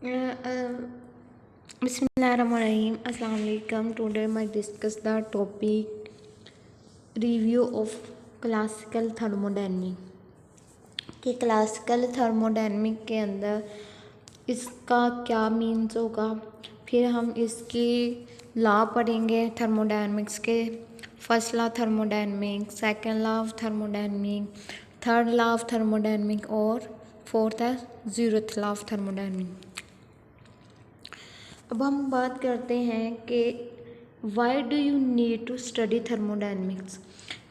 Bismillahirrahmanirrahim. Assalamu alaikum. Today I discuss the topic review of classical thermodynamic कि classical thermodynamic के अंदर इसका क्या मीन्स होगा। फिर हम इसकी लॉ पढ़ेंगे थर्मोडायनेमिक्स के। First law thermodynamic, second law of thermodynamic, third law of thermodynamic और फोर्थ है जीरोथ लॉ ऑफ थर्मोडायनेमिक। अब हम बात करते हैं कि why do you need to study thermodynamics.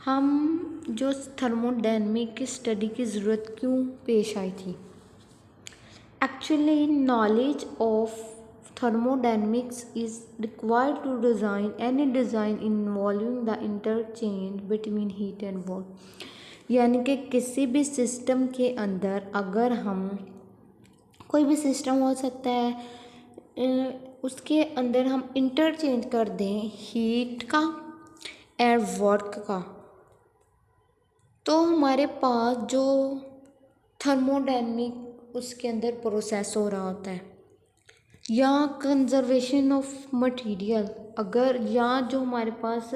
हम जो थर्मोडायनेमिक की स्टडी की ज़रूरत क्यों पेश आई थी। Actually knowledge of thermodynamics is required to design any design involving the interchange between heat and water. यानी कि किसी भी सिस्टम के अंदर अगर हम कोई भी सिस्टम हो सकता है उसके अंदर हम इंटरचेंज कर दें हीट का एंड वर्क का, तो हमारे पास जो थर्मोडायनेमिक उसके अंदर प्रोसेस हो रहा होता है या कंजर्वेशन ऑफ मटेरियल, अगर या जो हमारे पास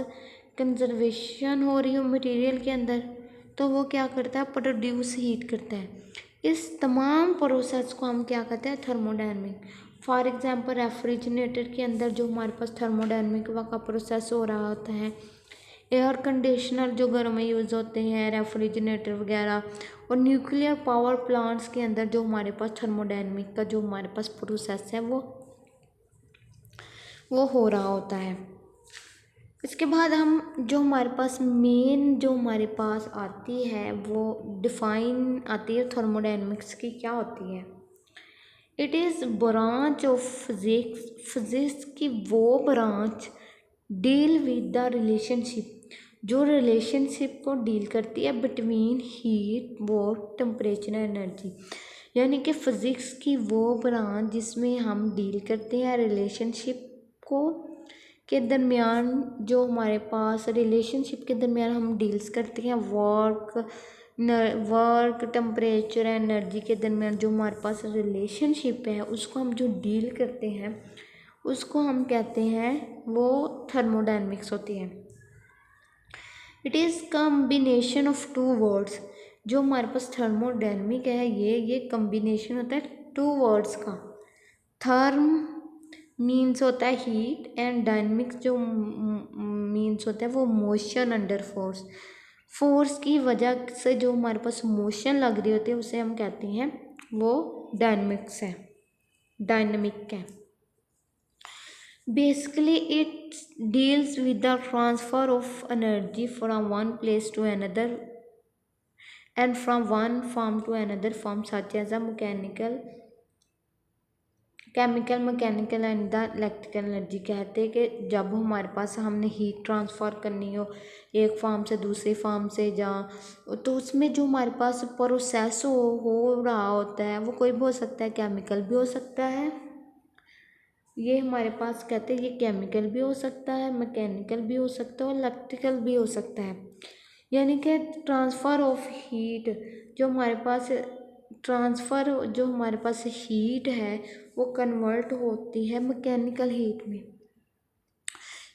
कंजर्वेशन हो रही हो मटेरियल के अंदर तो वो क्या करता है, प्रोड्यूस हीट करता है। इस तमाम प्रोसेस को हम क्या कहते हैं, थर्मोडायनेमिक। फॉर एग्जांपल रेफ्रिजरेटर के अंदर जो हमारे पास थर्मोडायनेमिक का प्रोसेस हो रहा होता है, एयर कंडीशनर जो घर में यूज़ होते हैं, रेफ्रिजरेटर वगैरह, और न्यूक्लियर पावर प्लांट्स के अंदर जो हमारे पास थर्मोडायनेमिक का जो हमारे पास प्रोसेस है वो हो रहा होता है। इसके बाद हम जो हमारे पास मेन जो हमारे पास आती है वो डिफाइन आती है थर्मोडायनेमिक्स की, क्या होती है। It is branch of physics की वो branch deal with the relationship, जो रिलेशनशिप को डील करती है बिटवीन हीट और टेम्परेचर एनर्जी। यानी कि फ़िज़िक्स की वो ब्रांच जिसमें हम डील करते हैं रिलेशनशिप को के दरमियान, जो हमारे पास रिलेशनशिप के दरमियान हम डील्स करते हैं वर्क टेम्परेचर एनर्जी के दरमियान जो हमारे पास रिलेशनशिप है उसको हम जो डील करते हैं उसको हम कहते हैं वो थर्मोडायनेमिक्स होती है। It is combination of two words. जो हमारे पास थर्मोडायनेमिक है ये कम्बिनेशन होता है टू वर्ड्स का। थर्म मीन्स होता है हीट एंड डायनेमिक्स जो मीन्स होता है वो मोशन अंडर फोर्स। फोर्स की वजह से जो हमारे पास मोशन लग रही होती है उसे हम कहते हैं वो डायनेमिक्स है, डायनेमिक है। Basically it deals with the transfer of energy from one place to another and from one form to another form such as a chemical mechanical and the electrical energy. कहते हैं कि जब हमारे पास हमने heat transfer करनी हो एक form से दूसरी फॉर्म से तो उसमें जो हमारे पास प्रोसेस हो रहा होता है वो कोई भी हो सकता है, केमिकल भी हो सकता है, ये हमारे पास कहते हैं ये केमिकल भी हो सकता है, मैकेनिकल भी हो सकता है और इलेक्ट्रिकल भी हो सकता है। यानी कि ट्रांसफ़र ऑफ हीट जो हमारे पास हीट है वो कन्वर्ट होती है मैकेनिकल हीट में।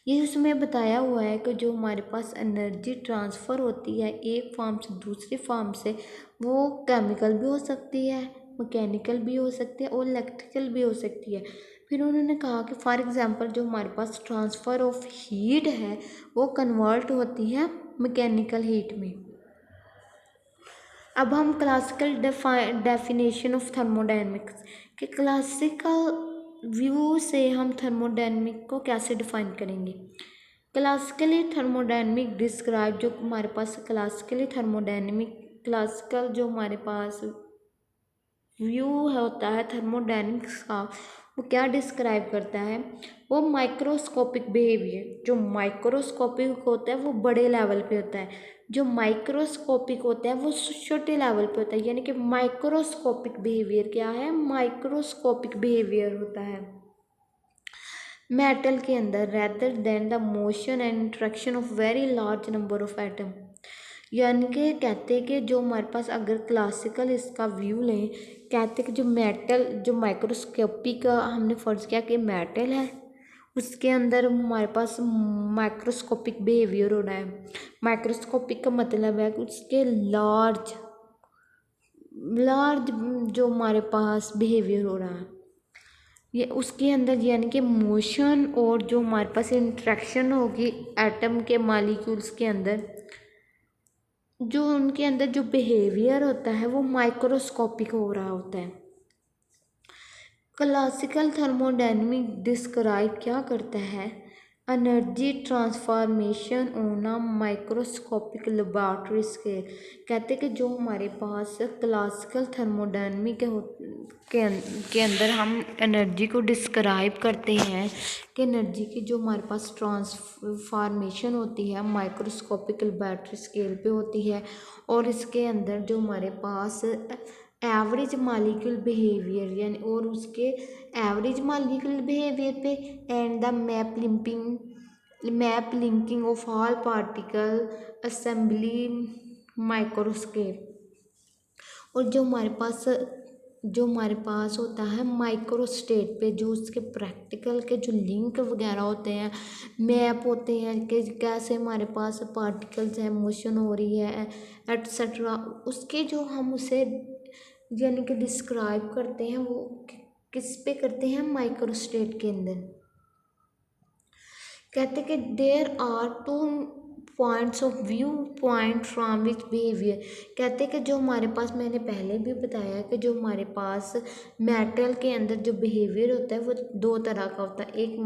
ये उसमें बताया हुआ है कि जो हमारे पास एनर्जी ट्रांसफ़र होती है एक फॉर्म से दूसरी फॉर्म से वो केमिकल भी हो सकती है, मैकेनिकल भी हो सकती है और इलेक्ट्रिकल भी हो सकती है। फिर उन्होंने कहा कि फॉर एग्ज़ाम्पल जो हमारे पास ट्रांसफ़र ऑफ हीट है वो कन्वर्ट होती है मैकेनिकल हीट में। अब हम क्लासिकल डेफिनेशन ऑफ थर्मोडायनेमिक्स के क्लासिकल व्यू से हम थर्मोडायनेमिक को कैसे डिफाइन करेंगे। क्लासिकली थर्मोडायनेमिक डिस्क्राइब जो हमारे पास क्लासिकल जो हमारे पास व्यू होता है थर्मोडायनेमिक्स का वो क्या डिस्क्राइब करता है, वो माइक्रोस्कोपिक बिहेवियर। जो माइक्रोस्कोपिक होता है वो बड़े लेवल पे होता है, जो माइक्रोस्कोपिक होता है वो छोटे लेवल पे होता है। यानी कि माइक्रोस्कोपिक बिहेवियर क्या है, माइक्रोस्कोपिक बिहेवियर होता है मेटल के अंदर rather than the motion and interaction of very large number of atom. यानी कि कहते हैं कि जो हमारे पास अगर क्लासिकल इसका व्यू लें, कहते हैं कि जो मेटल जो माइक्रोस्कोपी का हमने फ़र्ज़ किया कि मेटल है, उसके अंदर हमारे पास माइक्रोस्कोपिक बिहेवियर हो रहा है। माइक्रोस्कोपिक का मतलब है कि उसके लार्ज लार्ज जो हमारे पास बिहेवियर हो रहा है, ये उसके अंदर यानी कि मोशन और जो हमारे पास इंट्रैक्शन होगी एटम के मॉलिक्यूल्स के अंदर, जो उनके अंदर जो बिहेवियर होता है वो माइक्रोस्कोपिक हो रहा होता है। क्लासिकल थर्मोडायनेमिक डिस्क्राइब क्या करता है, energy transformation on a microscopic laboratory scale. कहते हैं कि जो हमारे पास क्लासिकल थर्मोडायनेमिक के अंदर हम एनर्जी को डिस्क्राइब करते हैं कि एनर्जी की जो हमारे पास ट्रांसफॉर्मेशन होती है माइक्रोस्कोपिक लेबोरेटरी स्केल पे होती है, और इसके अंदर जो हमारे पास एवरेज मॉलिक्यूल बिहेवियर यानी और उसके एवरेज मॉलिक्यूल बिहेवियर पे and the map linking of all particle assembly microscope. और जो हमारे पास होता है माइक्रो स्टेट पे जो उसके प्रैक्टिकल के जो लिंक वगैरह होते हैं, मैप होते हैं कि कैसे हमारे पास पार्टिकल्स है, मोशन हो रही है एटसेट्रा, उसके जो हम उसे यानी कि डिस्क्राइब करते हैं वो किस पे करते हैं, माइक्रो स्टेट के अंदर। कहते कि there are two points of view point from which behaviour. कहते कि जो हमारे पास, मैंने पहले भी बताया कि जो हमारे पास मेटल के अंदर जो बिहेवियर होता है वो दो तरह का होता है, एक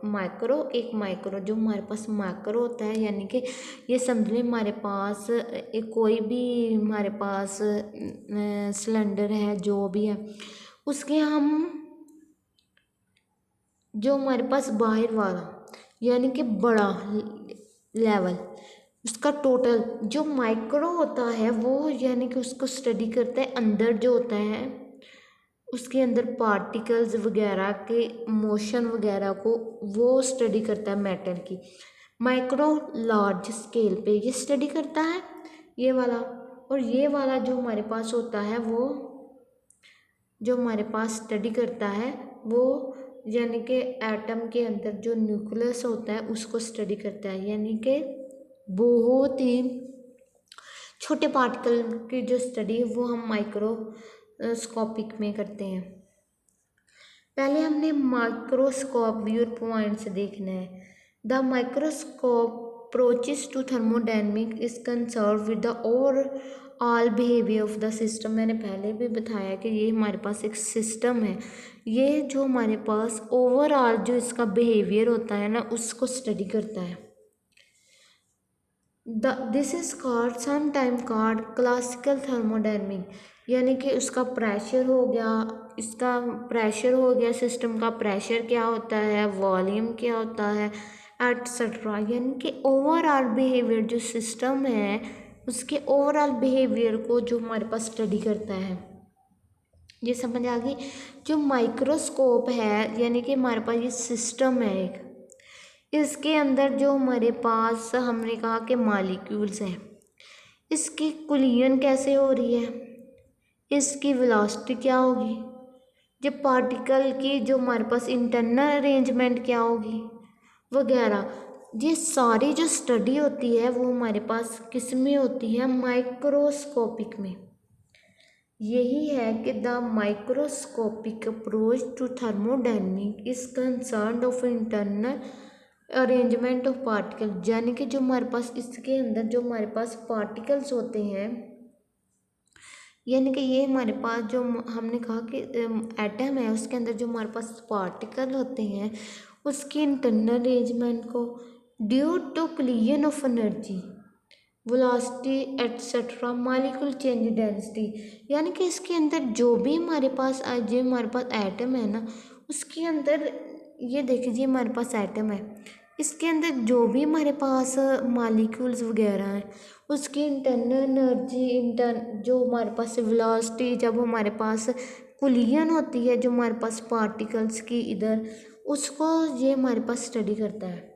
माइक्रो एक माइक्रो। जो हमारे पास माइक्रो होता है यानी कि ये समझ लें हमारे पास कोई भी हमारे पास सिलेंडर है जो भी है, उसके हम जो हमारे पास बाहर वाला यानी कि बड़ा लेवल उसका टोटल जो माइक्रो होता है वो यानी कि उसको स्टडी करता है अंदर जो होता है उसके अंदर पार्टिकल्स वगैरह के मोशन वगैरह को वो स्टडी करता है मेटल की। माइक्रो लार्ज स्केल पे ये स्टडी करता है ये वाला, और ये वाला जो हमारे पास होता है वो जो हमारे पास स्टडी करता है वो यानी कि एटम के अंदर जो न्यूक्लियस होता है उसको स्टडी करता है, यानी कि बहुत ही छोटे पार्टिकल की जो स्टडी है वो हम माइक्रोस्कोपिक में करते हैं। पहले हमने माइक्रोस्कोप व्यू पॉइंट्स देखना है। The microscope approaches to thermodynamic is concerned with the overall behavior of the system। मैंने पहले भी बताया कि ये हमारे पास एक सिस्टम है, ये जो हमारे पास ओवरऑल जो इसका बिहेवियर होता है ना उसको स्टडी करता है। This is called some time called classical thermodynamic, यानी कि उसका प्रेशर हो गया, इसका प्रेशर हो गया, सिस्टम का प्रेशर क्या होता है, वॉल्यूम क्या होता है एटसेट्रा, यानी कि ओवरऑल बिहेवियर जो सिस्टम है उसके ओवरऑल बिहेवियर को जो हमारे पास स्टडी करता है। ये समझ आ गई। जो माइक्रोस्कोप है यानी कि हमारे पास ये सिस्टम है एक, इसके अंदर जो हमारे पास हमने कहा कि मॉलिक्यूल्स हैं, इसकी कुलियन कैसे हो रही है, इसकी वेलोसिटी क्या होगी, जो पार्टिकल की जो हमारे पास इंटरनल अरेंजमेंट क्या होगी वगैरह, ये सारी जो स्टडी होती है वो हमारे पास किस में होती है, माइक्रोस्कोपिक में। यही है कि the microscopic approach to thermodynamic is concern of internal arrangement of particle, यानी कि जो हमारे पास इसके अंदर जो हमारे पास पार्टिकल्स होते हैं, यानी कि ये हमारे पास जो हमने कहा कि एटम है उसके अंदर जो हमारे पास पार्टिकल होते हैं उसकी इंटरनल अरेंजमेंट को due to collision of energy velocity etcetera molecule change density, यानी कि इसके अंदर जो भी हमारे पास एटम है ना उसके अंदर ये देखिए हमारे पास एटम है, इसके अंदर जो भी हमारे पास मॉलिक्यूल्स वगैरह हैं उसकी इंटरनल एनर्जी जो हमारे पास वेलोसिटी, जब हमारे पास कोलिजन होती है जो हमारे पास पार्टिकल्स की इधर, उसको ये हमारे पास स्टडी करता है।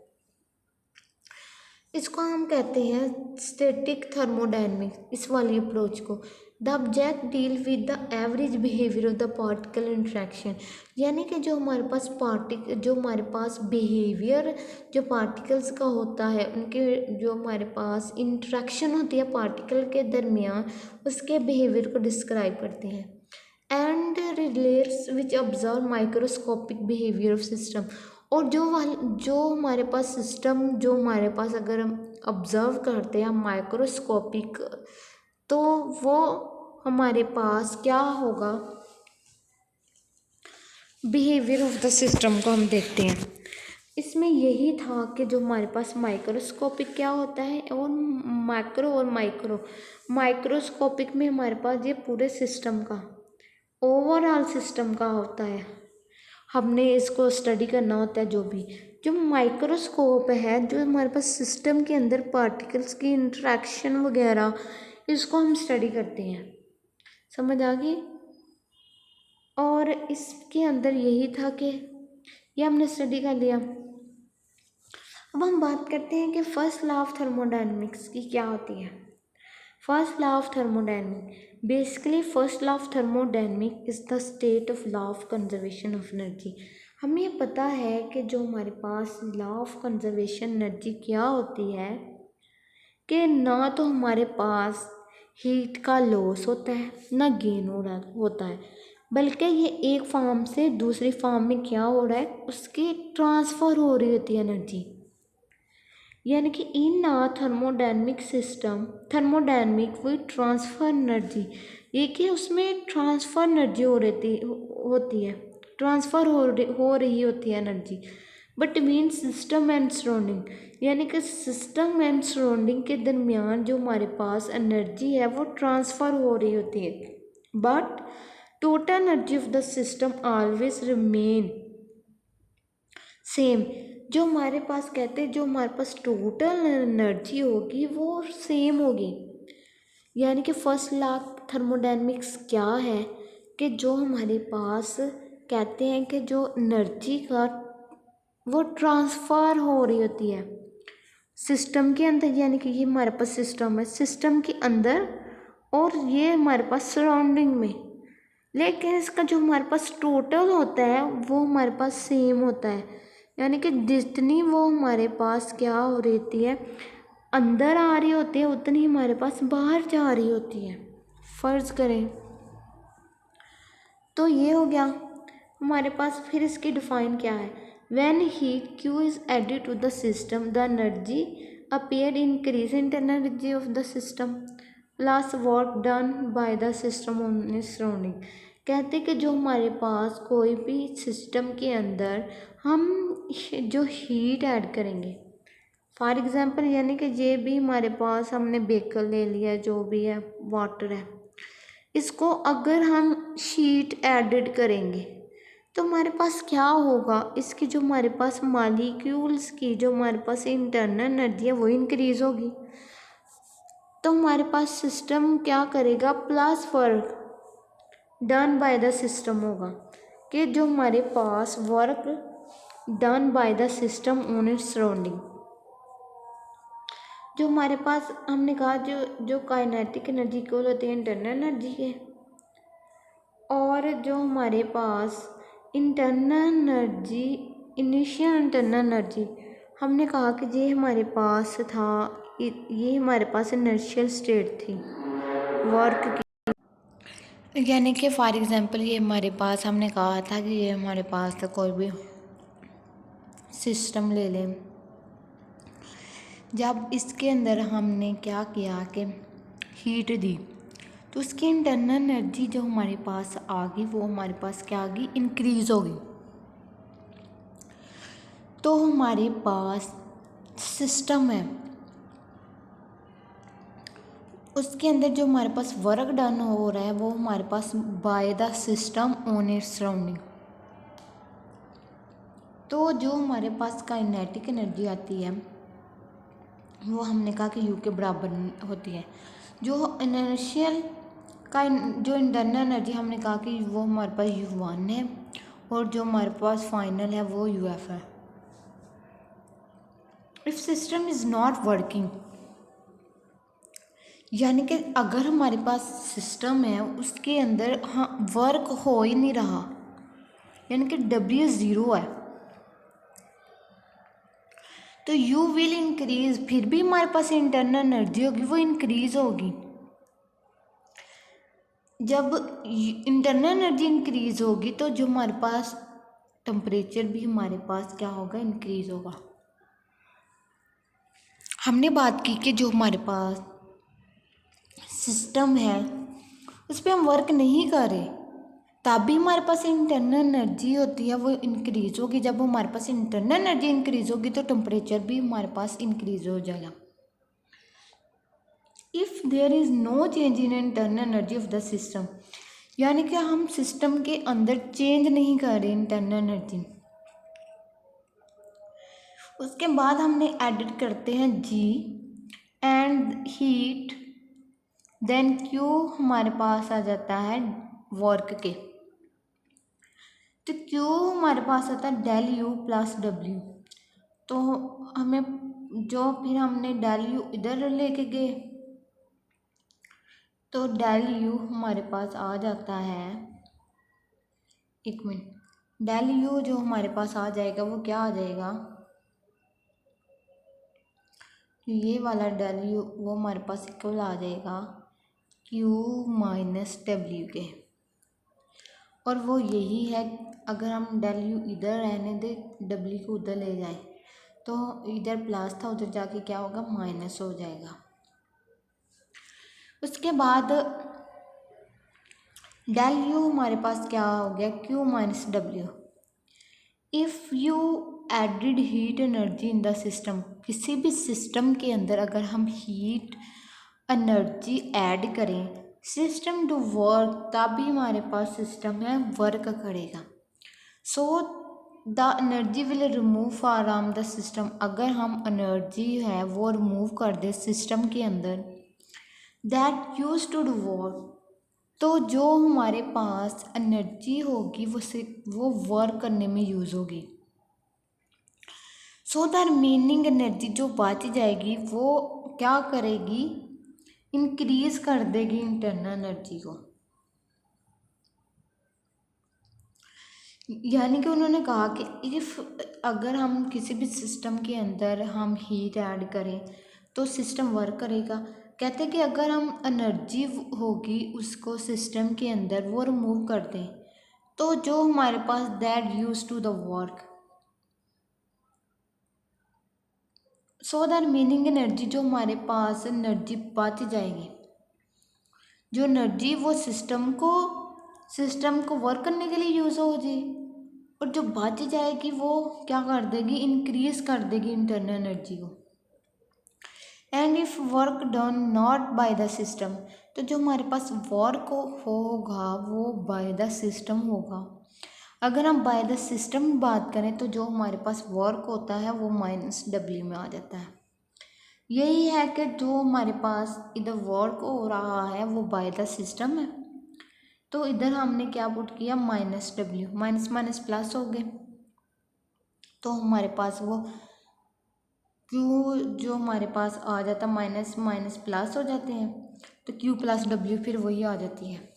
इसको हम कहते हैं स्टैटिक थर्मोडायनेमिक्स, इस वाली अप्रोच को। The object deal with the average behaviour of the particle interaction, यानी कि जो हमारे पास बिहेवियर जो पार्टिकल्स का होता है, उनके जो हमारे पास इंट्रैक्शन होती है पार्टिकल के दरमियान, उसके बिहेवियर को डिस्क्राइब करते हैं। And relates which observe microscopic behaviour of system, और जो हमारे पास सिस्टम जो हमारे पास अगर हम ऑब्जर्व करते हैं माइक्रोस्कोपिक, तो वो हमारे पास क्या होगा, बिहेवियर ऑफ द सिस्टम को हम देखते हैं। इसमें यही था कि जो हमारे पास माइक्रोस्कोपिक क्या होता है और माइक्रोस्कोपिक में हमारे पास ये पूरे सिस्टम का ओवरऑल सिस्टम का होता है, हमने इसको स्टडी करना होता है। जो माइक्रोस्कोप है, जो हमारे पास सिस्टम के अंदर पार्टिकल्स की इंटरेक्शन वगैरह, इसको हम स्टडी करते हैं। समझ आ गई? और इसके अंदर यही था कि ये हमने स्टडी कर लिया। अब हम बात करते हैं कि फर्स्ट लॉ ऑफ थर्मोडायनेमिक्स की क्या होती है। First law of thermodynamic, basically first law of thermodynamic is the state of law of conservation of energy. हमें ये पता है कि जो हमारे पास लॉ ऑफ कंजर्वेशन एनर्जी क्या होती है, कि ना तो हमारे पास हीट का लॉस होता है ना गेन होता है, बल्कि ये एक फॉर्म से दूसरी फॉर्म में क्या हो रहा है, उसकी ट्रांसफ़र हो रही होती है एनर्जी। यानी कि in a thermodynamic system, thermodynamic we transfer energy, ये कि उसमें ट्रांसफ़र एनर्जी होती है, ट्रांसफ़र हो रही होती है energy between system and surrounding, यानी कि सिस्टम एंड सराउंडिंग के दरमियान जो हमारे पास एनर्जी है वो ट्रांसफ़र हो रही होती है, but total energy of the system always remain same. जो हमारे पास कहते हैं, जो हमारे पास टोटल एनर्जी होगी वो सेम होगी। यानी कि फर्स्ट लॉ थर्मोडायनेमिक्स क्या है, कि जो हमारे पास कहते हैं कि जो एनर्जी का वो ट्रांसफ़र हो रही होती है सिस्टम के अंदर, यानी कि ये हमारे पास सिस्टम है, सिस्टम के अंदर, और ये हमारे पास सराउंडिंग में, लेकिन इसका जो हमारे पास टोटल होता है वो हमारे पास सेम होता है। यानी कि जितनी वो हमारे पास क्या हो रहती है, अंदर आ रही होती है, उतनी हमारे पास बाहर जा रही होती है। फ़र्ज़ करें तो ये हो गया हमारे पास। फिर इसकी डिफ़ाइन क्या है, when heat Q is added to the system the energy appear increase internal energy of the system plus work done by the system on surrounding. कहते कि जो हमारे पास कोई भी सिस्टम के अंदर हम जो हीट ऐड करेंगे, फॉर एग्ज़ाम्पल, यानी कि ये भी हमारे पास हमने बेकर ले लिया, जो भी है वाटर है, इसको अगर हम हीट एडेड करेंगे तो हमारे पास क्या होगा, इसकी जो हमारे पास मॉलिक्यूल्स की जो हमारे पास इंटरनल एनर्जी है वो इंक्रीज़ होगी। तो हमारे पास सिस्टम क्या करेगा, plus work done by the system होगा, कि जो हमारे पास work done by the system on its surrounding, जो हमारे पास हमने कहा जो काइनेटिक एनर्जी इक्वल होती है इंटरनल एनर्जी के, और जो हमारे पास internal energy, initial internal energy, हमने कहा कि ये हमारे पास था, ये हमारे पास इनर्शियल स्टेट थी वर्क की। यानी कि फॉर एग्ज़ाम्पल ये हमारे पास, हमने कहा था कि ये हमारे पास था, कोई भी सिस्टम ले लें, जब इसके अंदर हमने क्या किया कि हीट दी, तो उसकी इंटरनल एनर्जी जो हमारे पास आ गई वो हमारे पास क्या आ गई, इंक्रीज़ होगी। तो हमारे पास सिस्टम है, उसके अंदर जो हमारे पास वर्क डन हो रहा है वो हमारे पास by the system on its surrounding. तो जो हमारे पास काइनेटिक एनर्जी आती है वो हमने कहा कि यू के बराबर होती है। जो इनर्शियल का जो इंटरनल एनर्जी हमने कहा कि वो हमारे पास U1 है, और जो हमारे पास फाइनल है वो UF है। If system is not working, यानी कि अगर हमारे पास सिस्टम है उसके अंदर हाँ वर्क हो ही नहीं रहा, यानी कि W ज़ीरो है, तो U विल इंक्रीज, फिर भी हमारे पास इंटरनल एनर्जी होगी वो इंक्रीज होगी। जब इंटरनल एनर्जी इंक्रीज होगी तो जो हमारे पास टेम्परेचर भी हमारे पास क्या होगा, इंक्रीज होगा। हमने बात की कि जो हमारे पास सिस्टम है उस पर हम वर्क नहीं कर रहे, तब भी हमारे पास इंटरनल एनर्जी होती है वो इंक्रीज होगी। जब हमारे पास इंटरनल एनर्जी इंक्रीज होगी तो टेम्परेचर भी हमारे पास इंक्रीज हो जाएगा। If there is no change in internal energy of the system, यानी कि हम सिस्टम के अंदर चेंज नहीं कर रहे इंटरनल एनर्जी। उसके बाद हमने एडिट करते हैं G and heat, then Q हमारे पास आ जाता है वर्क के, तो Q हमारे पास आता है डेल U प्लस W। तो हमें जो फिर हमने डेल U इधर लेके गए तो डेल U हमारे पास आ जाता है, एक मिनट, डेल U जो हमारे पास आ जाएगा वो क्या आ जाएगा, ये वाला डेल U वो हमारे पास इक्वल आ जाएगा Q माइनस W के, और वो यही है। अगर हम डेल U इधर रहने दे, W को उधर ले जाए तो इधर प्लस था उधर जाके क्या होगा, माइनस हो जाएगा। उसके बाद डेल U हमारे पास क्या हो गया, Q minus W। If you added heat energy in the system, किसी भी सिस्टम के अंदर अगर हम हीट एनर्जी ऐड करें सिस्टम टू वर्क, तभी हमारे पास सिस्टम है वर्क करेगा। So the energy will remove from the system, अगर हम एनर्जी है वो रिमूव कर दे सिस्टम के अंदर, that use to do work, तो जो हमारे पास एनर्जी होगी वो वर्क करने में यूज़ होगी। सो द रिमेनिंग एनर्जी जो बच जाएगी वो क्या करेगी, इंक्रीज कर देगी इंटरनल एनर्जी को। यानी कि उन्होंने कहा कि इफ़ अगर हम किसी भी सिस्टम के अंदर हम हीट ऐड करें तो सिस्टम वर्क करेगा। कहते हैं कि अगर हम एनर्जी होगी उसको सिस्टम के अंदर वो रिमूव कर दें तो जो हमारे पास that use to the work, so the remaining energy जो हमारे पास एनर्जी बच जाएगी, जो एनर्जी वो सिस्टम को वर्क करने के लिए यूज़ हो जाए, और जो बच जाएगी वो क्या कर देगी, इंक्रीज कर देगी इंटरनल एनर्जी को। And if work done not bye the system, तो जो हमारे पास वर्क होगा वो बाय द सिस्टम होगा। अगर हम बाय द सिस्टम बात करें तो जो हमारे पास वर्क होता है वो माइनस W में आ जाता है। यही है कि जो हमारे पास इधर वर्क हो रहा है वो बाय द सिस्टम है, तो इधर हमने क्या पुट किया, minus W, minus minus plus हो गए, तो हमारे पास वो Q जो हमारे पास आ जाता माइनस माइनस प्लस हो जाते हैं, तो Q प्लस W फिर वही आ जाती है।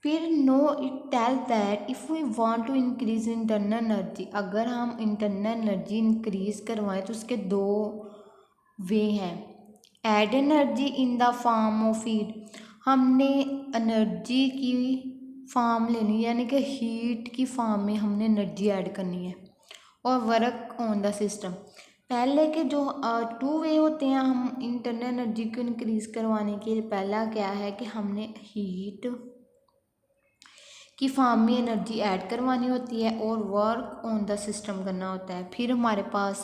फिर know it tell that if we want to increase internal energy, अगर हम इंटरनल एनर्जी इंक्रीज करवाएं तो उसके दो वे हैं। Add energy in the form of heat, हमने एनर्जी की फॉर्म लेनी, यानी कि हीट की फॉर्म में हमने एनर्जी ऐड करनी है, और वर्क ऑन द सिस्टम। पहले के जो टू वे होते हैं हम इंटरनल एनर्जी को इंक्रीज करवाने के लिए, पहला क्या है कि हमने हीट की फॉर्म में एनर्जी ऐड करवानी होती है और वर्क ऑन द सिस्टम करना होता है। फिर हमारे पास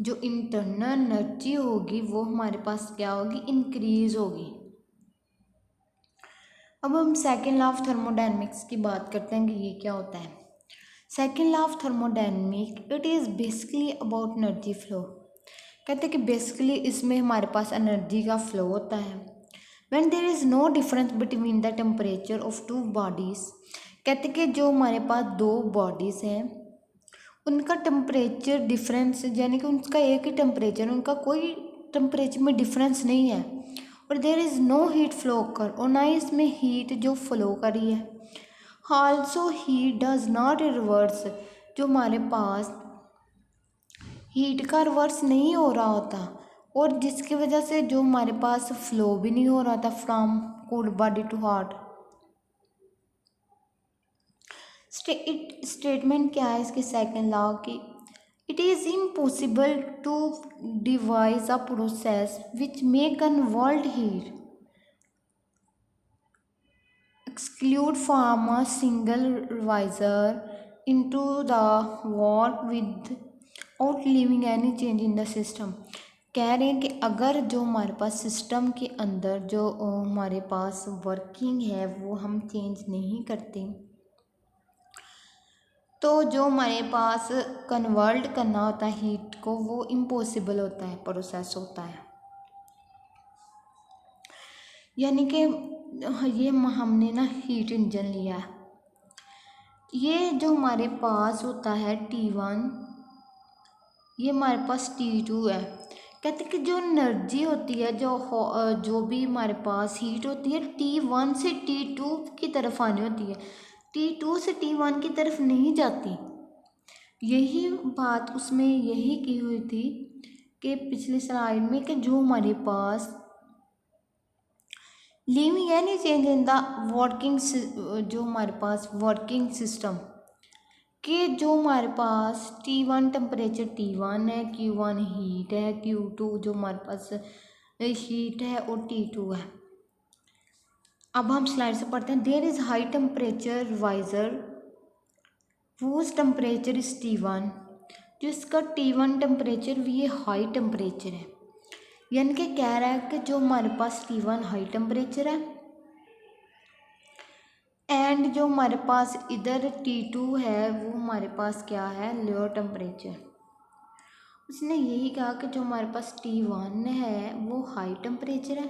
जो इंटरनल एनर्जी होगी वो हमारे पास क्या होगी, इंक्रीज होगी। अब हम सेकेंड लॉ ऑफ थर्मोडायनेमिक्स की बात करते हैं कि ये क्या होता है। Second law of thermodynamic, it is basically about energy flow. कहते हैं कि बेसिकली इसमें हमारे पास एनर्जी का फ्लो होता है। When there is no difference between the temperature of two bodies, कहते कि जो हमारे पास दो बॉडीज़ हैं उनका टेम्परेचर डिफरेंस यानी कि उनका एक ही टेम्परेचर, उनका कोई टेम्परेचर में डिफरेंस नहीं है, और there is no heat flow कर, और ना ही इसमें हीट जो फ्लो कर रही है। Also heat does not reverse, जो हमारे पास हीट का रिवर्स नहीं हो रहा होता, और जिसकी वजह से जो हमारे पास फ्लो भी नहीं हो रहा था from cold body to hot. Statement क्या है इसके सेकंड लॉ की, it is impossible to devise a process which may convert heat exclude from a single riser into the work without leaving any change in the system। कह रहे हैं कि अगर जो हमारे पास सिस्टम के अंदर जो हमारे पास वर्किंग है वो हम चेंज नहीं करते, तो जो हमारे पास कन्वर्ट करना होता है हीट को वो इम्पॉसिबल होता है, प्रोसेस होता है। यानी कि ये हमने ना हीट इंजन लिया है, ये जो हमारे पास होता है T1, ये हमारे पास T2 है। कहते हैं कि जो एनर्जी होती है जो भी हमारे पास हीट होती है T1 से T2 की तरफ आनी होती है, T2 से T1 की तरफ नहीं जाती। यही बात उसमें यही की हुई थी कि पिछली स्लाइड में कि जो हमारे पास leaving any change in the working, जो हमारे पास वर्किंग सिस्टम के जो हमारे पास T1 टेम्परेचर T1 है, Q1 हीट है, Q2 जो हमारे पास हीट है, और T2 है। अब हम स्लाइड से पढ़ते हैं। There is high temperature reservoir whose temperature is T1, जो इसका T1 टेम्परेचर भी ये हाई टेम्परेचर है। यानी कि कह रहा है कि जो हमारे पास T1 हाई टेम्परेचर है एंड जो हमारे पास इधर T2 है वो हमारे पास क्या है, लोअर टेम्परेचर। उसने यही कहा कि जो हमारे पास T1 है वो हाई टेम्परेचर है,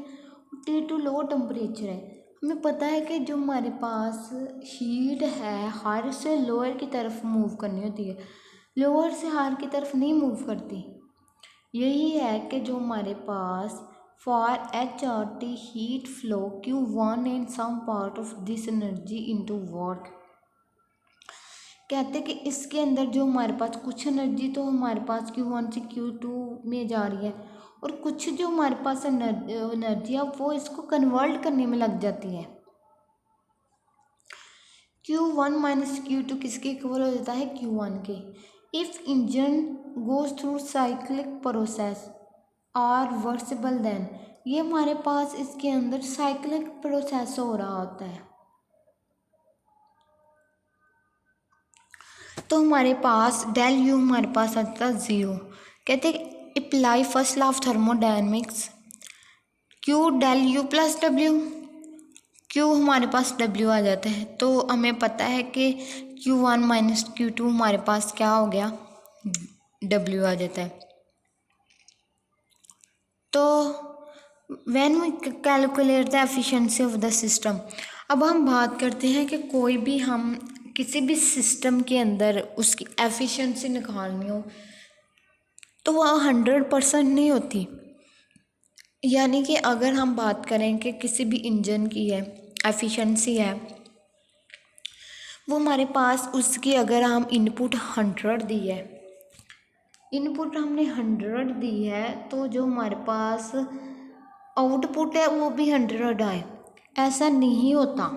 T2 लो टेम्परेचर है। हमें पता है कि जो हमारे पास हीट है हायर से लोअर की तरफ मूव करनी होती है, लोअर से हायर की तरफ नहीं मूव करती। यही है कि जो हमारे पास for HRT heat flow Q1 and some part of this energy into work. कहते हैं कि इसके अंदर जो हमारे पास कुछ एनर्जी तो हमारे पास Q1 से Q2 में जा रही है, और कुछ जो हमारे पास एनर्जी है वो इसको कन्वर्ट करने में लग जाती है। Q1 माइनस Q2 किसके इक्वल हो जाता है, Q1 के। If engine goes through cyclic process reversible then, ये हमारे पास इसके अंदर साइक्लिक प्रोसेस हो रहा होता है, तो हमारे पास डेल यू हमारे पास आता है 0। कहते apply first law of thermodynamics, Q del U plus W, Q हमारे पास डब्ल्यू आ जाता है, तो हमें पता है कि Q1 माइनस Q2 हमारे पास क्या हो गया, डब्ल्यू आ जाता है। तो when we calculate the efficiency of the system, अब हम बात करते हैं कि कोई भी हम किसी भी सिस्टम के अंदर उसकी एफिशिएंसी निकालनी हो तो वह 100% नहीं होती। यानी कि अगर हम बात करें कि किसी भी इंजन की है एफिशिएंसी है, वो हमारे पास उसकी अगर हम इनपुट 100 दी है, इनपुट हमने 100 दी है, तो जो हमारे पास आउटपुट है वो भी 100 आए। ऐसा नहीं होता,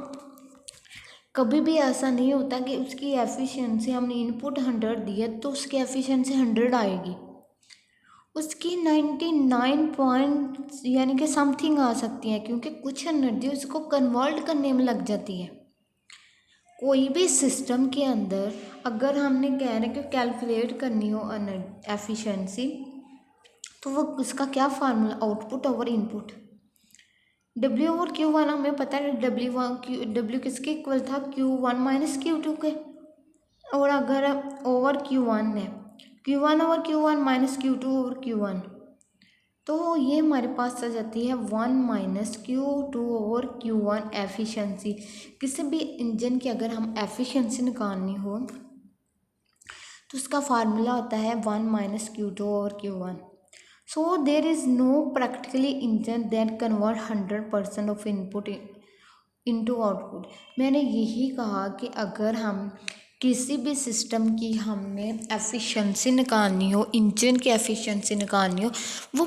कभी भी ऐसा नहीं होता कि उसकी एफिशिएंसी हमने इनपुट 100 दी है तो उसकी एफिशिएंसी 100 आएगी। उसकी 99 पॉइंट यानी कि समथिंग आ सकती है, क्योंकि कुछ एनर्जी उसको कन्वर्ट करने में लग जाती है। कोई भी सिस्टम के अंदर अगर हमने कह रहे कि कैलकुलेट करनी हो एफिशिएंसी, तो वो उसका क्या formula, output over input. W और Q1 हमें पता है, W किसके इक्वल था, Q1 माइनस Q2 के, और अगर ओवर Q1 है Q1 over Q1 minus Q2 over Q1, तो ये हमारे पास आ जाती है 1 minus Q2 over Q1 efficiency. किसी भी इंजन की अगर हम एफिशिएंसी निकालनी हो तो उसका फार्मूला होता है 1-Q2/Q1। So there is no practically engine that convert 100% of input into output. मैंने यही कहा कि अगर हम किसी भी सिस्टम की हमने एफिशिएंसी निकालनी हो, इंजन की एफिशिएंसी निकालनी हो, वो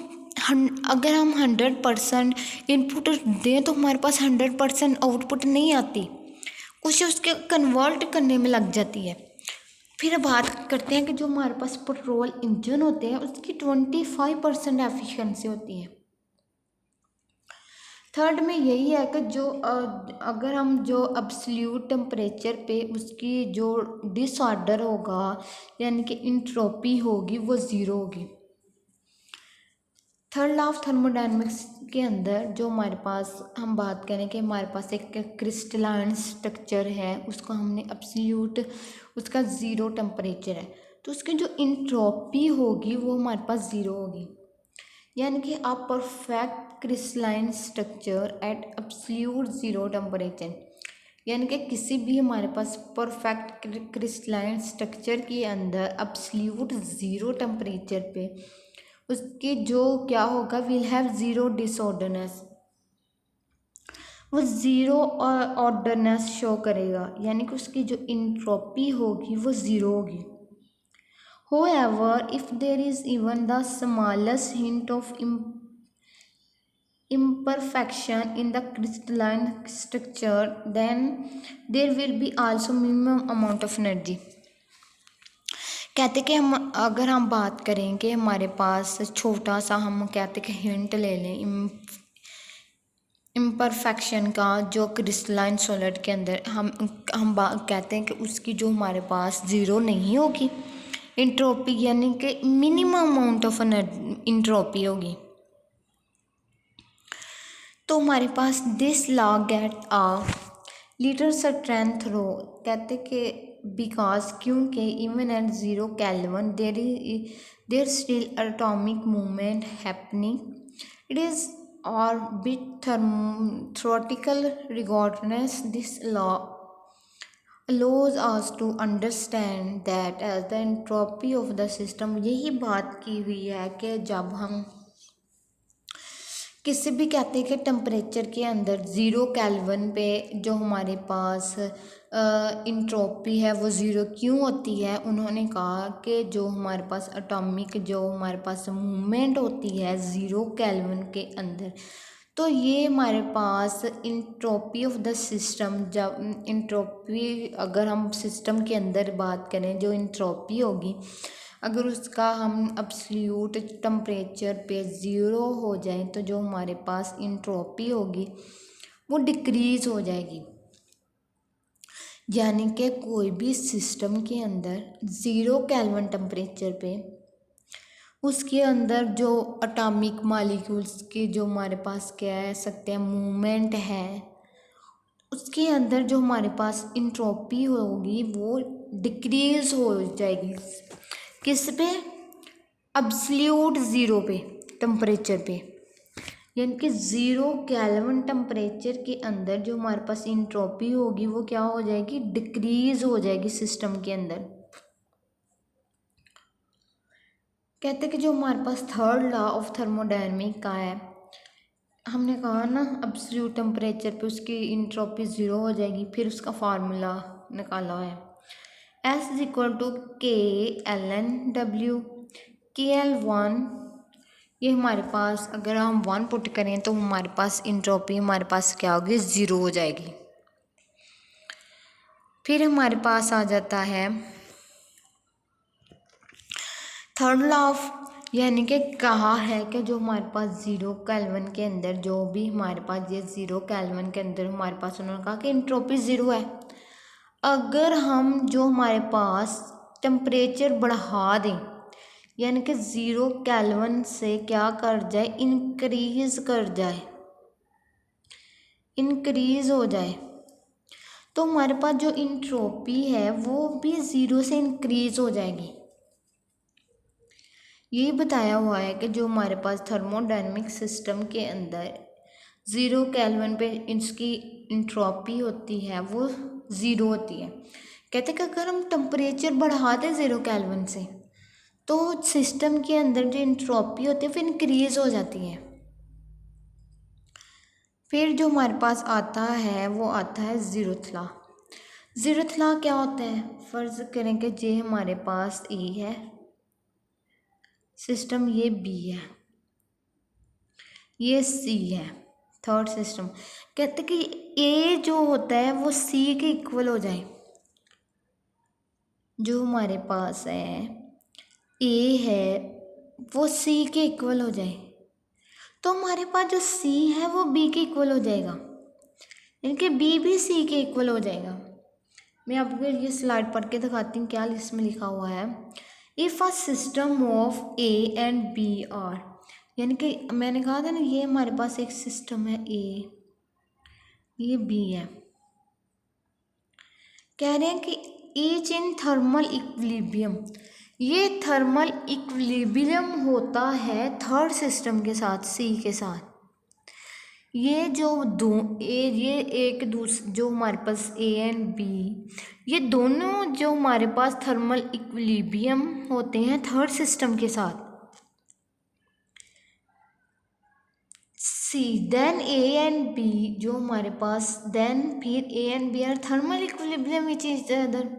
अगर हम 100% इनपुट दें तो हमारे पास 100% आउटपुट नहीं आती, कुछ उसके कन्वर्ट करने में लग जाती है। फिर बात करते हैं कि जो हमारे पास पेट्रोल इंजन होते हैं उसकी 25% एफिशिएंसी होती है। थर्ड में यही है कि जो अगर हम जो अब्सोल्यूट टेम्परेचर पे उसकी जो डिसऑर्डर होगा यानी कि इंट्रोपी होगी वो ज़ीरो होगी। थर्ड लॉ ऑफ थर्मोडायनेमिक्स के अंदर जो हमारे पास हम बात करें कि हमारे पास एक क्रिस्टलाइन स्ट्रक्चर है, उसको हमने अब्सोल्यूट उसका ज़ीरो टेम्परेचर है, तो उसकी जो इंट्रोपी होगी वो हमारे पास ज़ीरो होगी। यानी कि आप perfect crystalline structure eight absolute zero temperature, यानी कि किसी भी हमारे पास परफेक्ट क्रिस्टलाइन स्ट्रक्चर के अंदर अब्सोल्यूट ज़ीरो टेम्परेचर पे उसकी जो क्या होगा, विल हैव ज़ीरो डिसऑर्डरनेस, वो ज़ीरो ऑर्डरनेस शो करेगा, यानी कि उसकी जो इंट्रोपी होगी वो ज़ीरो होगी। However, if there is even the smallest hint of imperfection in the crystalline structure, then there will be also minimum amount of energy। कहते कि हम अगर हम बात करें कि हमारे पास छोटा सा हम कहते कि हिंट ले लें इम्परफेक्शन का, जो क्रिस्टलाइन सॉलिड के अंदर हम कहते हैं कि उसकी जो हमारे पास ज़ीरो नहीं होगी इंट्रोपी, यानी कि मिनिमम अमाउंट ऑफ इंट्रोपी होगी। तो हमारे पास this law get a little strength रो, कहते कि बिकॉज क्योंकि even at zero kelvin there still atomic movement happening, it is orbit theoretical regardless. This law allows us to understand that as the entropy of the system। यही बात की हुई है कि जब हम किसी भी कहते हैं कि टेम्परेचर के अंदर ज़ीरो केल्विन पे जो हमारे पास इंट्रोपी है वो ज़ीरो क्यों होती है, उन्होंने कहा कि जो हमारे पास एटॉमिक जो हमारे पास मूवमेंट होती है ज़ीरो केल्विन के अंदर, तो ये हमारे पास इंट्रोपी ऑफ द सिस्टम, जब इंट्रोपी अगर हम सिस्टम के अंदर बात करें जो इंट्रोपी होगी अगर उसका हम अब्सोल्यूट टेम्परेचर पे ज़ीरो हो जाए तो जो हमारे पास इंट्रोपी होगी वो डिक्रीज़ हो जाएगी। यानी कि कोई भी सिस्टम के अंदर ज़ीरो केल्विन टेम्परेचर पे उसके अंदर जो एटॉमिक मॉलिक्यूल्स के जो हमारे पास कह सकते हैं मूवमेंट है, उसके अंदर जो हमारे पास इंट्रोपी होगी वो डिक्रीज़ हो जाएगी। किस पे? अब्सोल्यूट ज़ीरो पे टेम्परेचर पे, यानी कि ज़ीरो केल्विन टेम्परेचर के अंदर जो हमारे पास इंट्रोपी होगी वो क्या हो जाएगी, डिक्रीज़ हो जाएगी सिस्टम के अंदर। कहते कि जो हमारे पास थर्ड लॉ ऑफ थर्मोडायनेमिक का है, हमने कहा ना अब्सोल्यूट टेम्परेचर पे उसकी इंट्रोपी ज़ीरो हो जाएगी, फिर उसका फार्मूला निकाला है S is equal to KLN/W। KL1 ये हमारे पास अगर हम 1 पुट करें तो हमारे पास इंट्रोपी हमारे पास क्या होगी, ज़ीरो हो जाएगी। फिर हमारे पास आ जाता है थर्ड लॉ ऑफ, यानी कि कहा है कि जो हमारे पास ज़ीरो केल्विन के अंदर जो भी हमारे पास ये ज़ीरो केल्विन के अंदर हमारे पास उन्होंने कहा कि इंट्रोपी ज़ीरो है। अगर हम जो हमारे पास टेम्परेचर बढ़ा दें, यानी कि ज़ीरो केल्विन से क्या कर जाए, इंक्रीज़ कर जाए, इंक्रीज़ हो जाए, तो हमारे पास जो इंट्रोपी है वो भी ज़ीरो से इंक्रीज़ हो जाएगी। ये बताया हुआ है कि जो हमारे पास थर्मोडायनेमिक सिस्टम के अंदर ज़ीरो केल्विन पे इसकी इंट्रोपी होती है वो ज़ीरो होती है। कहते कि अगर हम टेम्परेचर बढ़ा दें 0 केल्विन से तो सिस्टम के अंदर जो इंट्रोपी होती है फिर इंक्रीज हो जाती है। फिर जो हमारे पास आता है वो आता है ज़ीरोथ लॉ। ज़ीरोथ लॉ क्या होता है? फ़र्ज़ करें कि ये हमारे पास ए है, सिस्टम ये बी है, ये सी है, थर्ड सिस्टम। कहते कि ए जो होता है वो सी के इक्वल हो जाए। जो हमारे पास है ए है वो सी के इक्वल हो जाए तो हमारे पास जो सी है वो बी के इक्वल हो जाएगा, यानी कि बी भी सी के इक्वल हो जाएगा। मैं आपको ये स्लाइड पढ़ के दिखाती हूँ क्या लिस्ट में लिखा हुआ है। If a system of A and B are, यानी कि मैंने कहा था ना ये हमारे पास एक सिस्टम है ए, ये बी है। कह रहे हैं कि ईच इन थर्मल इक्विलिब्रियम, ये थर्मल इक्विलिब्रियम होता है थर्ड सिस्टम के साथ, सी के साथ। ये जो दो ये एक जो हमारे पास ए एंड बी, ये दोनों जो हमारे पास थर्मल इक्विलिब्रियम होते हैं थर्ड सिस्टम के साथ। See then A and B जो हमारे पास, देन फिर A and B are thermal equilibrium which is the other.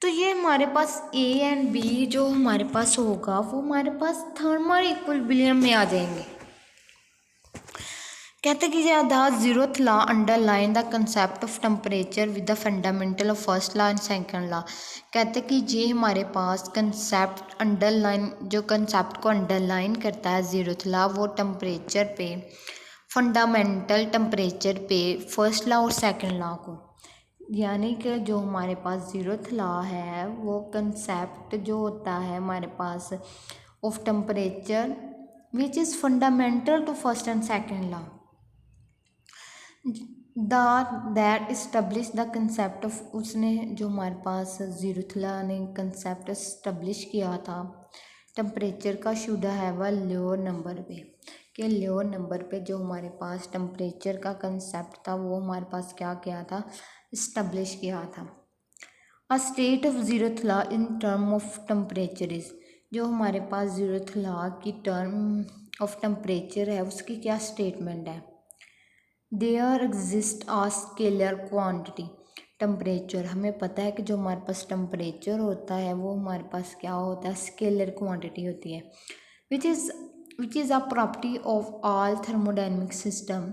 तो ये हमारे पास ए एंड बी जो हमारे पास होगा वो हमारे पास थर्मल इक्विलिब्रियम में आ जाएंगे। कहते कि the zeroth law underline the concept of temperature with the fundamental of first law and second law. कहते कि ये हमारे पास कंसेप्ट अंडरलाइन, जो कंसेप्ट को अंडरलाइन करता है ज़ीरोथ लॉ, वो टेम्परेचर पे, फंडामेंटल टेम्परेचर पे, फर्स्ट लॉ और सेकंड लॉ को, यानी कि जो हमारे पास ज़ीरोथ लॉ है वो कंसेप्ट जो होता है हमारे पास of temperature which is fundamental to first and second law, that establish the concept of, उसने जो हमारे पास ज़ीरोथ लॉ ने कंसेप्ट इस्टब्लिश किया था टेम्परेचर का, should have a lower number पे, कि लोअर नंबर पे जो हमारे पास टेम्परेचर का कंसेप्ट था वो हमारे पास क्या किया था, इस्टब्लिश किया था। A state of zeroth law in term of temperature is, जो हमारे पास ज़ीरोथ लॉ की टर्म ऑफ टेम्परेचर है उसकी क्या स्टेटमेंट है। There exist a scalar quantity, temperature, हमें पता है कि जो हमारे पास टेम्परेचर होता है वो हमारे पास क्या होता है, स्केलर क्वांटिटी होती है, which is a property of all thermodynamic system,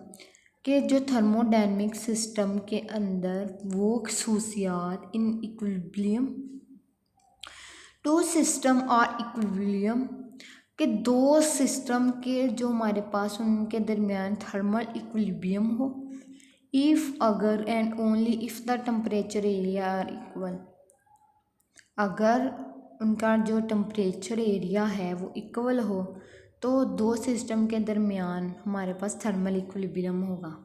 के जो थर्मोडाइनमिक सिस्टम के अंदर वो खसूसियात in equilibrium, two system are equilibrium, कि दो सिस्टम के जो हमारे पास उनके दरमियान थर्मल इक्विलिब्रियम हो, इफ़, अगर, and only if the temperature area are equal, अगर उनका जो टेम्परेचर एरिया है वो इक्वल हो तो दो सिस्टम के दरमियान हमारे पास थर्मल इक्विलिब्रियम होगा।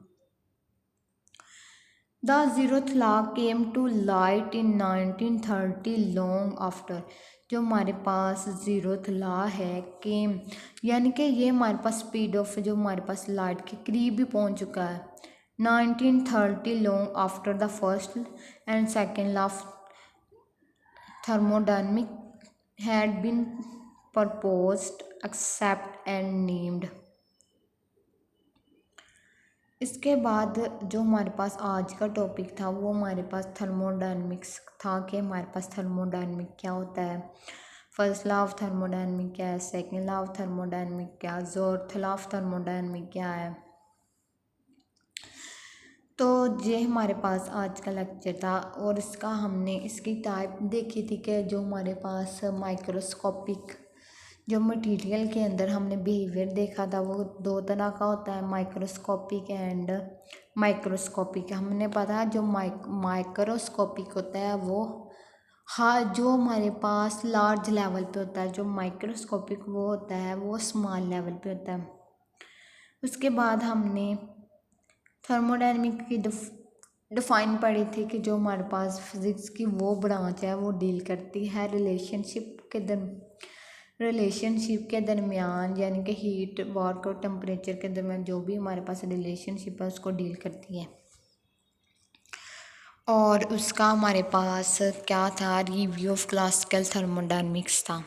The zeroth law came to light in 1930 long after, जो हमारे पास ज़ीरोथ लॉ है केम, यानी कि ये हमारे पास स्पीड ऑफ जो हमारे पास लाइट के करीब भी पहुंच चुका है 1930 long after the first and second law of thermodynamic had been proposed, accept and named. इसके बाद जो हमारे पास आज का टॉपिक था वो हमारे पास थर्मोडायनेमिक्स था, कि हमारे पास थर्मोडायनेमिक क्या होता है, फर्स्ट लॉ ऑफ थर्मोडायनेमिक क्या है, सेकंड लॉ ऑफ थर्मोडायनेमिक क्या है, फोर्थ लॉ ऑफ थर्मोडायनेमिक क्या है। तो ये हमारे पास आज का लेक्चर था और इसका हमने इसकी टाइप देखी थी कि जो हमारे पास माइक्रोस्कोपिक जो मटेरियल के अंदर हमने बिहेवियर देखा था वो दो तरह का होता है, माइक्रोस्कोपिक एंड माइक्रोस्कोपिक। हमने पता है जो माइक्रोस्कोपिक होता है वो हाँ जो हमारे पास लार्ज लेवल पे होता है, जो माइक्रोस्कोपिक वो होता है वो स्मॉल लेवल पे होता है। उसके बाद हमने थर्मोडायनेमिक की डिफाइन पढ़ी थी कि जो हमारे पास फिज़िक्स की वो ब्रांच है वो डील करती है रिलेशनशिप के दरमियान, यानी कि हीट, वर्क और टेम्परेचर के दरमियान जो भी हमारे पास रिलेशनशिप है उसको डील करती है। और उसका हमारे पास क्या था, रिव्यू ऑफ क्लासिकल थर्मोडायनेमिक्स था।